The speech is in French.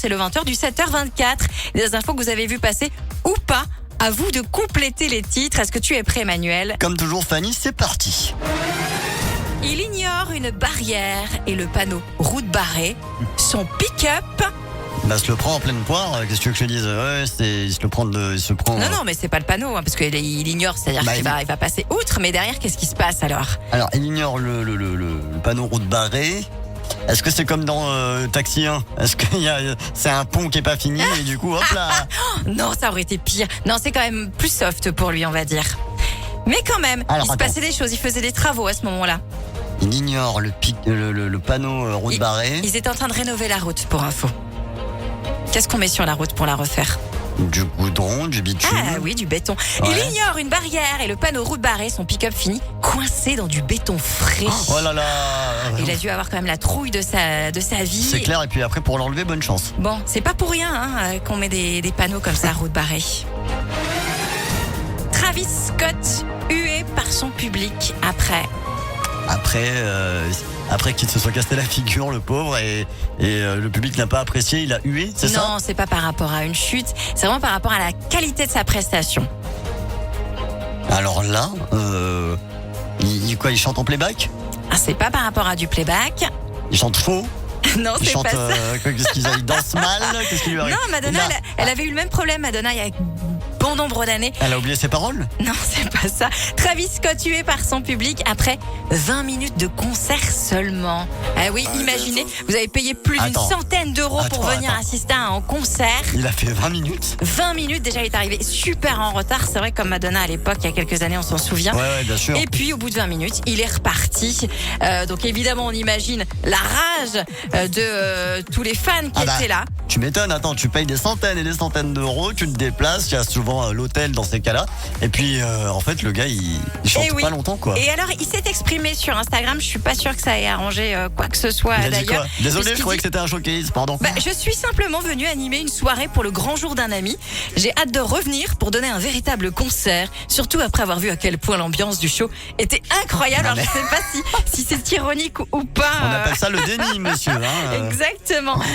C'est le 20h du 7h24. Des infos que vous avez vu passer ou pas. À vous de compléter les titres. Est-ce que tu es prêt, Emmanuel? Comme toujours, Fanny, c'est parti. Il ignore une barrière et le panneau route barrée. Son pick-up. Bah, se le prend en pleine poire. Qu'est-ce que tu veux que je te dise? Ouais, il se prend. Non, mais c'est pas le panneau, parce qu'il ignore, c'est-à-dire qu'il va passer outre. Mais derrière, qu'est-ce qui se passe alors? Alors, il ignore le panneau route barrée. Est-ce que c'est comme dans Taxi 1? Est-ce que c'est un pont qui est pas fini et du coup, hop là. Non, ça aurait été pire. Non, c'est quand même plus soft pour lui, on va dire. Mais quand même, Alors, il se passait des choses, il faisait des travaux à ce moment-là. Il ignore le panneau route barrée. Ils étaient en train de rénover la route, pour info. Qu'est-ce qu'on met sur la route pour la refaire? Du goudron, du bitume. Ah oui, du béton. Ouais. Il ignore une barrière et le panneau route barrée, son pick-up fini coincé dans du béton frais. Oh là là. Il a dû avoir quand même la trouille de sa vie. C'est clair, et puis après, pour l'enlever, bonne chance. Bon, c'est pas pour rien qu'on met des panneaux comme ça, route barrée. Travis Scott, hué par son public Après qu'il se soit cassé la figure, le pauvre, et le public n'a pas apprécié, il a hué, c'est ça? Non, c'est pas par rapport à une chute, c'est vraiment par rapport à la qualité de sa prestation. Alors là, il chante en playback? Ah, c'est pas par rapport à du playback. Il chante faux? Non, Il c'est chante, pas ça. il danse mal? Qu'est-ce qui lui arrive? Non, Madonna, elle avait eu le même problème, Madonna, il y a bon nombre d'années. Elle a oublié ses paroles? Non, c'est pas ça. Travis Scott tué par son public après 20 minutes de concert seulement. Ah oui, imaginez, vous avez payé plus d'une centaine d'euros pour venir assister à un concert. Il a fait 20 minutes? 20 minutes, déjà, il est arrivé super en retard. C'est vrai, comme Madonna à l'époque, il y a quelques années, on s'en souvient. Ouais, bien sûr. Et puis, au bout de 20 minutes, il est reparti. Donc, évidemment, on imagine la rage de tous les fans qui étaient là. Tu m'étonnes, attends, tu payes des centaines et des centaines d'euros, tu te déplaces, il y a souvent l'hôtel dans ces cas-là. Et puis, en fait, le gars, il chante pas longtemps, quoi. Et alors, il s'est exprimé sur Instagram. Je suis pas sûre que ça ait arrangé quoi que ce soit, Il a dit d'ailleurs. quoi? Désolé, je croyais que c'était un showcase, pardon. Je suis simplement venu animer une soirée pour le grand jour d'un ami. J'ai hâte de revenir pour donner un véritable concert, surtout après avoir vu à quel point l'ambiance du show était incroyable. Alors, je sais pas si c'est ironique ou pas. On appelle ça le déni, monsieur. Exactement.